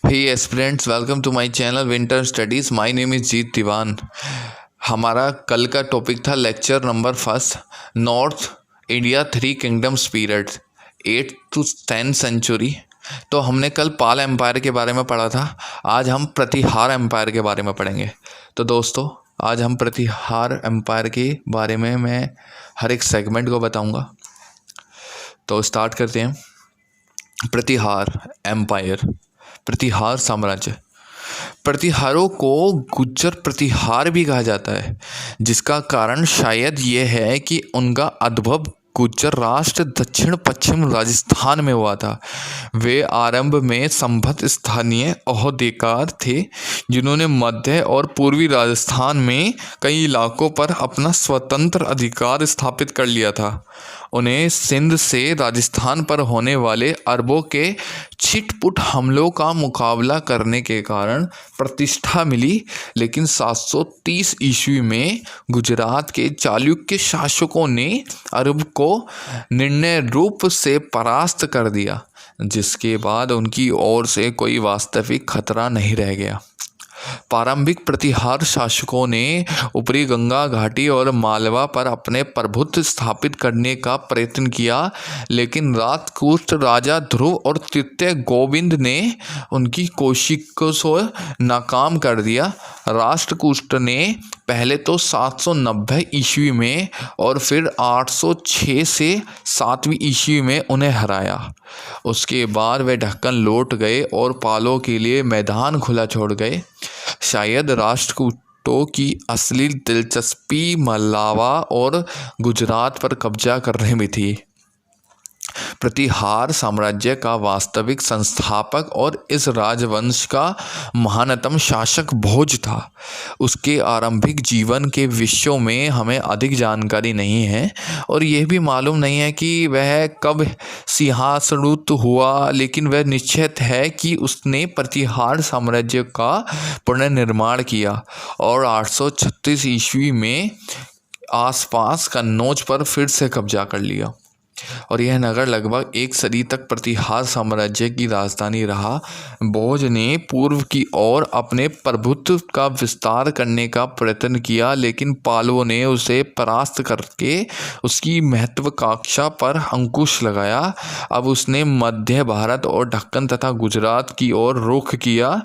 Hey aspirants, welcome to my channel winter studies. My name is Jeet Diwan. हमारा कल का topic था lecture number first, north India three kingdoms period 8 to 10 century. तो हमने कल पाल empire के बारे में पढ़ा था। आज हम प्रतिहार एम्पायर के बारे में पढ़ेंगे। तो दोस्तों, आज हम प्रतिहार एम्पायर के बारे में मैं हर एक सेगमेंट को बताऊंगा। तो स्टार्ट करते हैं। प्रतिहार एम्पायर, प्रतिहार साम्राज्य। प्रतिहारों को गुज्जर प्रतिहार भी कहा जाता है, जिसका कारण शायद ये है कि उनका उद्भव गुज्जर राष्ट्र दक्षिण पश्चिम राजस्थान में हुआ था। वे आरंभ में संभव स्थानीय ओहदेकार थे, जिन्होंने मध्य और पूर्वी राजस्थान में कई इलाकों पर अपना स्वतंत्र अधिकार स्थापित कर लिया था। उन्हें सिंध से राजस्थान पर होने वाले अरबों के छिटपुट हमलों का मुकाबला करने के कारण प्रतिष्ठा मिली, लेकिन 730 ईस्वी में गुजरात के चालुक्य शासकों ने अरब को निर्णय रूप से परास्त कर दिया, जिसके बाद उनकी ओर से कोई वास्तविक खतरा नहीं रह गया। प्रारंभिक प्रतिहार शासकों ने ऊपरी गंगा घाटी और मालवा पर अपने प्रभुत्व स्थापित करने का प्रयत्न किया, लेकिन राष्ट्रकूट राजा ध्रुव और तृतीय गोविंद ने उनकी कोशिशों को नाकाम कर दिया। राष्ट्रकूट ने पहले तो 790 ईस्वी में और फिर 806 से 7वीं ईस्वी में उन्हें हराया। उसके बाद वे ढक्कन लौट गए और पालों के लिए मैदान खुला छोड़ गए। शायद राष्ट्रकूटों की असली दिलचस्पी मलावा और गुजरात पर कब्जा करने में थी। प्रतिहार साम्राज्य का वास्तविक संस्थापक और इस राजवंश का महानतम शासक भोज था। उसके आरंभिक जीवन के विषयों में हमें अधिक जानकारी नहीं है और यह भी मालूम नहीं है कि वह कब सिंहासनच्युत हुआ, लेकिन वह निश्चित है कि उसने प्रतिहार साम्राज्य का पुनर्निर्माण किया और 836 ईस्वी में आसपास कन्नौज पर फिर से कब्जा कर लिया और यह नगर लगभग एक सदी तक प्रतिहार साम्राज्य की राजधानी रहा। भोज ने पूर्व की ओर अपने प्रभुत्व का विस्तार करने का प्रयत्न किया, लेकिन पालों ने उसे परास्त करके उसकी महत्वाकांक्षा पर अंकुश लगाया। अब उसने मध्य भारत और ढक्कन तथा गुजरात की ओर रुख किया।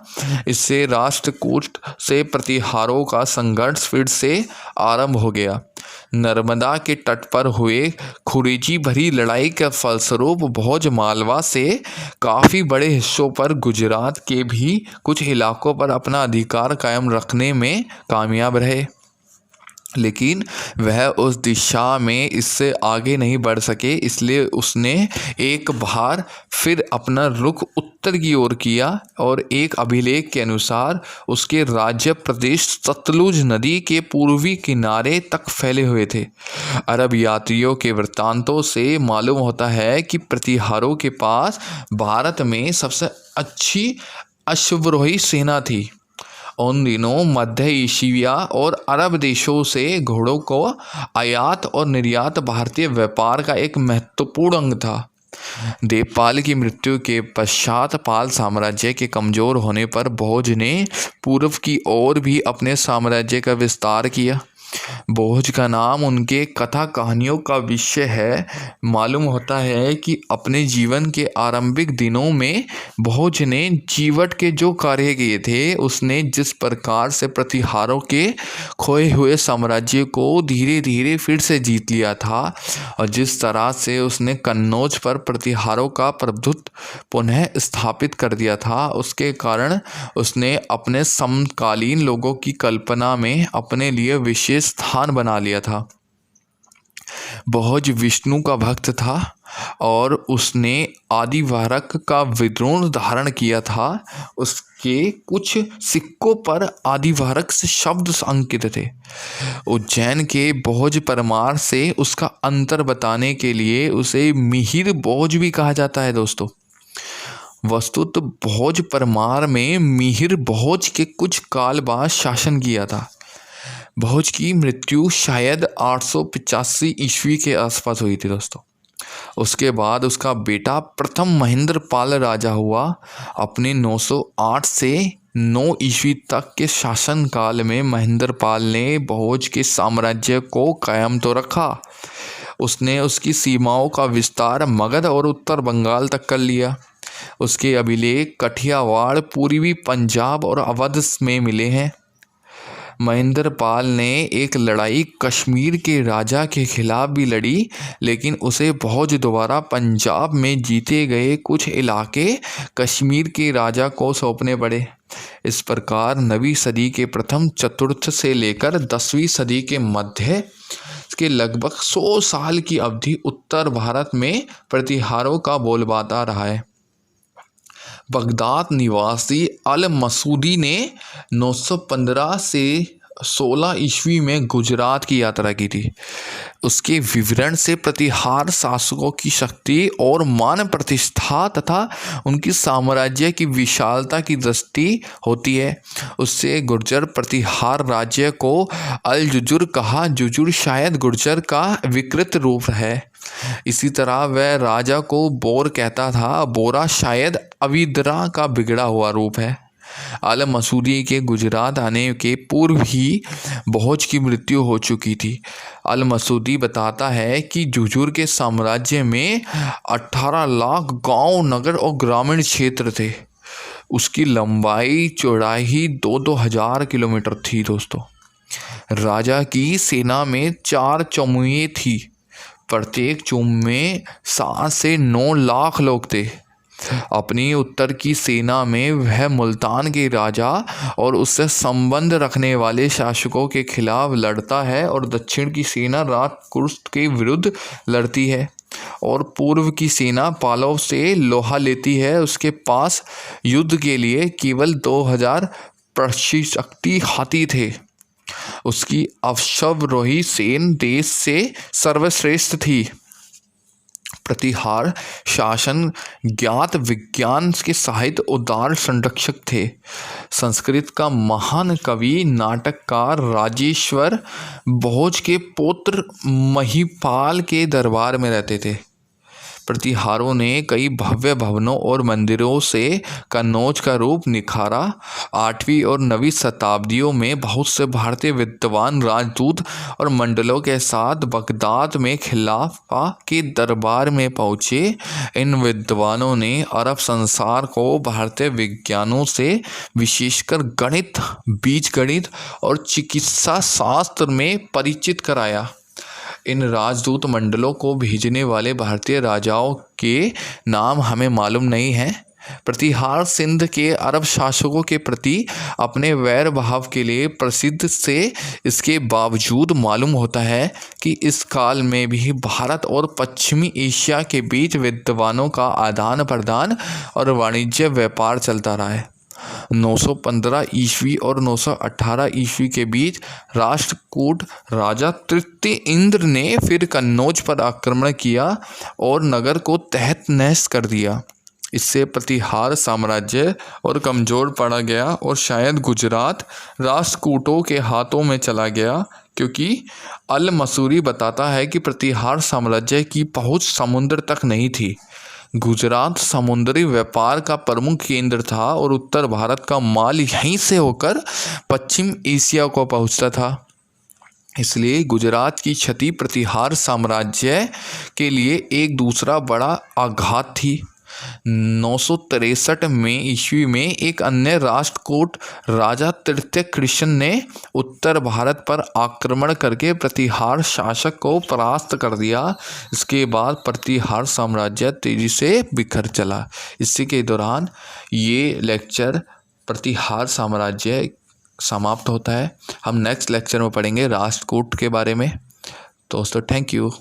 इससे राष्ट्रकूट से प्रतिहारों का संघर्ष फिर से आरंभ हो गया। नर्मदा के तट पर हुए खुरेजी भरी लड़ाई के फलस्वरूप भोज मालवा से काफ़ी बड़े हिस्सों पर गुजरात के भी कुछ इलाकों पर अपना अधिकार कायम रखने में कामयाब रहे, लेकिन वह उस दिशा में इससे आगे नहीं बढ़ सके। इसलिए उसने एक बार फिर अपना रुख उत्तर की ओर किया और एक अभिलेख के अनुसार उसके राज्य प्रदेश सतलुज नदी के पूर्वी किनारे तक फैले हुए थे। अरब यात्रियों के वृत्तांतों से मालूम होता है कि प्रतिहारों के पास भारत में सबसे अच्छी अश्वारोही सेना थी। उन दिनों मध्य एशिया और अरब देशों से घोड़ों को आयात और निर्यात भारतीय व्यापार का एक महत्वपूर्ण अंग था। देवपाल की मृत्यु के पश्चात पाल साम्राज्य के कमज़ोर होने पर भोज ने पूर्व की ओर भी अपने साम्राज्य का विस्तार किया। भोज का नाम उनके कथा कहानियों का विषय है। मालूम होता है कि अपने जीवन के आरंभिक दिनों में भोज ने जीवट के जो कार्य किए थे, उसने जिस प्रकार से प्रतिहारों के खोए हुए साम्राज्य को धीरे धीरे फिर से जीत लिया था और जिस तरह से उसने कन्नौज पर प्रतिहारों का प्रभुत्व पुनः स्थापित कर दिया था, उसके कारण उसने अपने समकालीन लोगों की कल्पना में अपने लिए विशेष स्थान बना लिया था। भोज विष्णु का भक्त था और उसने आदिवारक का विद्रोह धारण किया था। उसके कुछ सिक्कों पर आदिवारक से शब्द अंकित थे। उज्जैन के भोज परमार से उसका अंतर बताने के लिए उसे मिहिर भोज भी कहा जाता है। दोस्तों, वस्तुतः भोज परमार में मिहिर भोज के कुछ काल बाद शासन किया था। भोज की मृत्यु शायद 885 ईस्वी के आसपास हुई थी। दोस्तों, उसके बाद उसका बेटा प्रथम महेंद्रपाल राजा हुआ। अपने 908 से 9 ईस्वी तक के शासनकाल में महेंद्रपाल ने भोज के साम्राज्य को कायम तो रखा, उसने उसकी सीमाओं का विस्तार मगध और उत्तर बंगाल तक कर लिया। उसके अभिलेख कठियावाड़, पूर्वी पंजाब और अवध में मिले हैं। महेंद्रपाल ने एक लड़ाई कश्मीर के राजा के खिलाफ भी लड़ी, लेकिन उसे भोज द्वारा पंजाब में जीते गए कुछ इलाके कश्मीर के राजा को सौंपने पड़े। इस प्रकार 9वीं सदी के प्रथम चतुर्थ से लेकर 10वीं सदी के मध्य के लगभग 100 साल की अवधि उत्तर भारत में प्रतिहारों का बोलबाला रहा है। बगदाद निवासी अल मसूदी ने 915 से 16 ईस्वी में गुजरात की यात्रा की थी। उसके विवरण से प्रतिहार शासकों की शक्ति और मान प्रतिष्ठा तथा उनकी साम्राज्य की विशालता की दृष्टि होती है। उससे गुर्जर प्रतिहार राज्य को अल जुजुर कहा। जुजुर शायद गुर्जर का विकृत रूप है। इसी तरह वह राजा को बोर कहता था। बोरा शायद अविदरा का बिगड़ा हुआ रूप है। अल मसूदी के गुजरात आने के पूर्व ही भोज की मृत्यु हो चुकी थी। अल मसूदी बताता है कि जुजुर के साम्राज्य में 18 लाख गांव, नगर और ग्रामीण क्षेत्र थे। उसकी लंबाई चौड़ाई 2-2 हजार किलोमीटर थी। दोस्तों, राजा की सेना में 4 चौमुए थी। प्रत्येक चौम में 7 से 9 लाख लोग थे। अपनी उत्तर की सेना में वह मुल्तान के राजा और उससे संबंध रखने वाले शासकों के खिलाफ लड़ता है, और दक्षिण की सेना राजकुर्स्ट के विरुद्ध लड़ती है, और पूर्व की सेना पालव से लोहा लेती है। उसके पास युद्ध के लिए केवल 2000 प्रशिक्षित हाथी थे। उसकी अश्वारोही सेना देश से सर्वश्रेष्ठ थी। प्रतिहार शासन ज्ञात विज्ञान के साहित्य उदार संरक्षक थे। संस्कृत का महान कवि नाटककार राजेश्वर भोज के पुत्र महिपाल के दरबार में रहते थे। प्रतिहारों ने कई भव्य भवनों और मंदिरों से कन्नौज का रूप निखारा। 8वीं और 9वीं शताब्दियों में बहुत से भारतीय विद्वान राजदूत और मंडलों के साथ बगदाद में खिलाफा के दरबार में पहुँचे। इन विद्वानों ने अरब संसार को भारतीय विज्ञानों से विशेषकर गणित, बीजगणित और चिकित्सा शास्त्र में परिचित कराया। इन राजदूत मंडलों को भेजने वाले भारतीय राजाओं के नाम हमें मालूम नहीं हैं। प्रतिहार सिंध के अरब शासकों के प्रति अपने वैर भाव के लिए प्रसिद्ध से इसके बावजूद मालूम होता है कि इस काल में भी भारत और पश्चिमी एशिया के बीच विद्वानों का आदान प्रदान और वाणिज्य व्यापार चलता रहा है। 915 ईस्वी और 918 ईस्वी के बीच राष्ट्रकूट राजा तृतीय इंद्र ने फिर कन्नौज पर आक्रमण किया और नगर को तहत नहस कर दिया। इससे प्रतिहार साम्राज्य और कमज़ोर पड़ा गया और शायद गुजरात राष्ट्रकूटों के हाथों में चला गया, क्योंकि अल मसूरी बताता है कि प्रतिहार साम्राज्य की पहुंच समुद्र तक नहीं थी। गुजरात समुद्री व्यापार का प्रमुख केंद्र था और उत्तर भारत का माल यहीं से होकर पश्चिम एशिया को पहुंचता था। इसलिए गुजरात की क्षति प्रतिहार साम्राज्य के लिए एक दूसरा बड़ा आघात थी। 963 में ईस्वी में एक अन्य राष्ट्रकूट राजा तृतीय कृष्ण ने उत्तर भारत पर आक्रमण करके प्रतिहार शासक को परास्त कर दिया। इसके बाद प्रतिहार साम्राज्य तेजी से बिखर चला। इसी के दौरान ये लेक्चर प्रतिहार साम्राज्य समाप्त होता है। हम नेक्स्ट लेक्चर में पढ़ेंगे राष्ट्रकूट के बारे में। दोस्तों, थैंक यू।